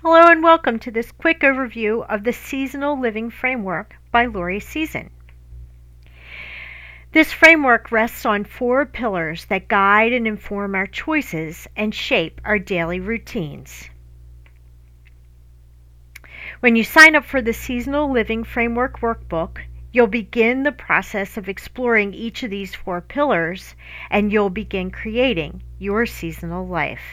Hello and welcome to this quick overview of the Seasonal Living Framework by Lorrie. This framework rests on 4 pillars that guide and inform our choices and shape our daily routines. When you sign up for the Seasonal Living Framework workbook, you'll begin the process of exploring each of these 4 pillars and you'll begin creating your seasonal life.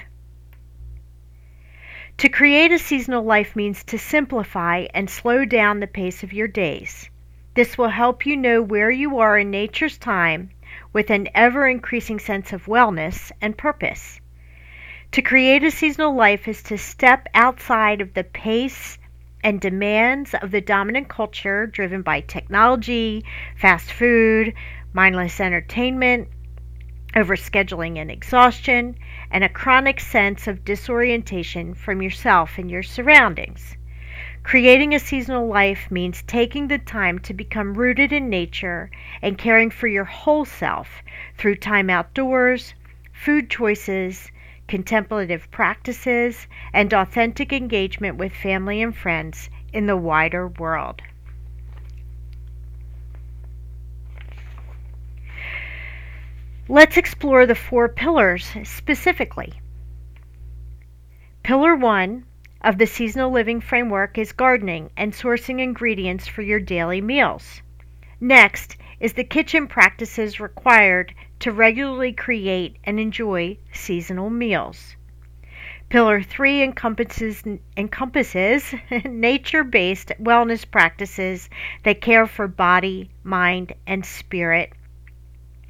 To create a seasonal life means to simplify and slow down the pace of your days. This will help you know where you are in nature's time with an ever-increasing sense of wellness and purpose. To create a seasonal life is to step outside of the pace and demands of the dominant culture driven by technology, fast food, mindless entertainment, overscheduling and exhaustion, and a chronic sense of disorientation from yourself and your surroundings. Creating a seasonal life means taking the time to become rooted in nature and caring for your whole self through time outdoors, food choices, contemplative practices, and authentic engagement with family and friends in the wider world. Let's explore the 4 pillars specifically. Pillar 1 of the Seasonal Living Framework is gardening and sourcing ingredients for your daily meals. Next is the kitchen practices required to regularly create and enjoy seasonal meals. Pillar 3 encompasses nature-based wellness practices that care for body, mind, and spirit.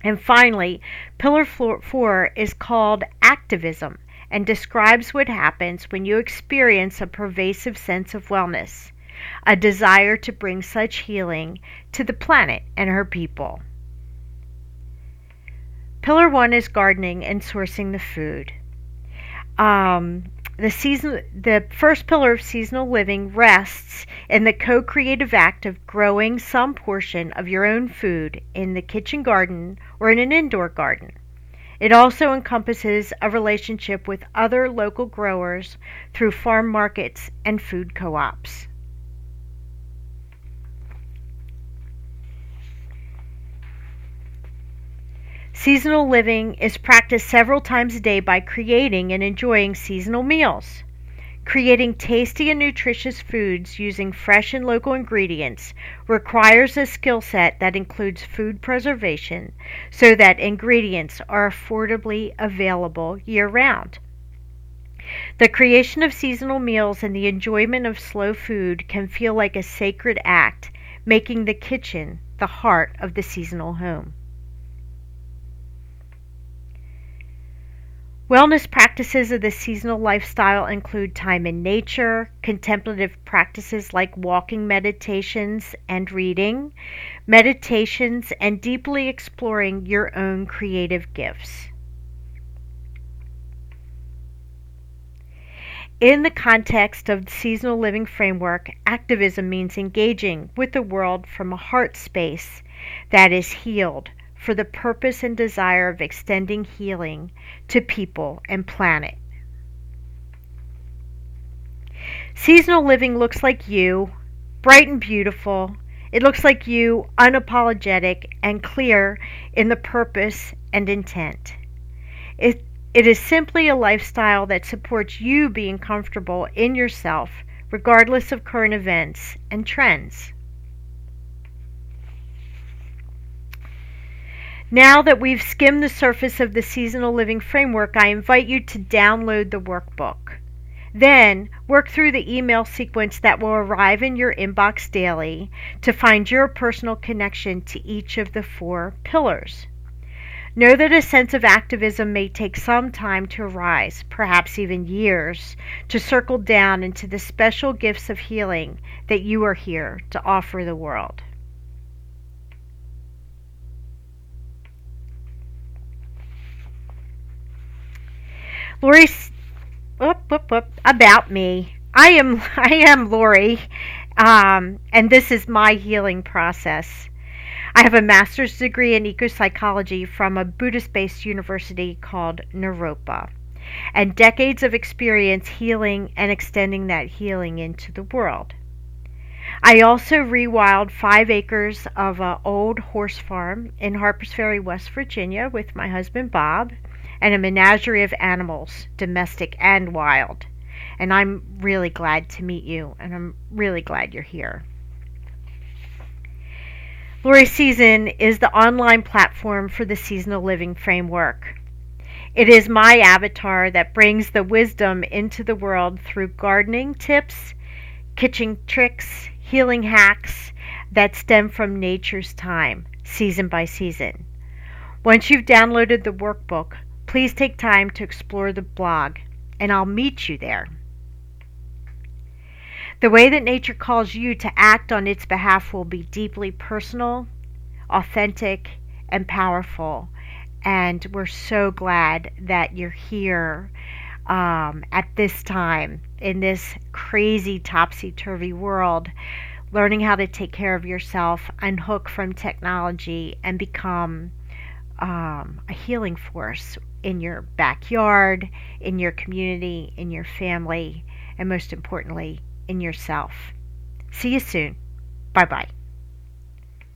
And finally, Pillar 4 is called activism and describes what happens when you experience a pervasive sense of wellness, a desire to bring such healing to the planet and her people. Pillar 1 is gardening and sourcing the food. The first pillar of seasonal living rests in the co-creative act of growing some portion of your own food in the kitchen garden or in an indoor garden. It also encompasses a relationship with other local growers through farm markets and food co-ops. Seasonal living is practiced several times a day by creating and enjoying seasonal meals. Creating tasty and nutritious foods using fresh and local ingredients requires a skill set that includes food preservation so that ingredients are affordably available year-round. The creation of seasonal meals and the enjoyment of slow food can feel like a sacred act, making the kitchen the heart of the seasonal home. Wellness practices of the seasonal lifestyle include time in nature, contemplative practices like walking meditations and reading, meditations, and deeply exploring your own creative gifts. In the context of the seasonal living framework, activism means engaging with the world from a heart space that is healed, for the purpose and desire of extending healing to people and planet. Seasonal living looks like you, bright and beautiful. It looks like you, unapologetic and clear in the purpose and intent. It is simply a lifestyle that supports you being comfortable in yourself, regardless of current events and trends. Now that we've skimmed the surface of the seasonal living framework, I invite you to download the workbook. Then, work through the email sequence that will arrive in your inbox daily to find your personal connection to each of the 4 pillars. Know that a sense of activism may take some time to arise, perhaps even years, to circle down into the special gifts of healing that you are here to offer the world. Lorrie, about me. I am Lorrie, and this is my healing process. I have a master's degree in ecopsychology from a Buddhist-based university called Naropa. and decades of experience healing and extending that healing into the world. I also rewilded 5 acres of an old horse farm in Harpers Ferry, West Virginia, with my husband Bob, and a menagerie of animals, domestic and wild. And I'm really glad to meet you, and I'm really glad you're here. Lorrie Season is the online platform for the seasonal living framework. It is my avatar that brings the wisdom into the world through gardening tips, kitchen tricks, healing hacks that stem from nature's time, season by season. Once you've downloaded the workbook, please take time to explore the blog, and I'll meet you there. The way that nature calls you to act on its behalf will be deeply personal, authentic, and powerful. And we're so glad that you're here at this time in this crazy topsy-turvy world, learning how to take care of yourself, unhook from technology, and become a healing force in your backyard, in your community, in your family, and most importantly, in yourself. See you soon. Bye bye.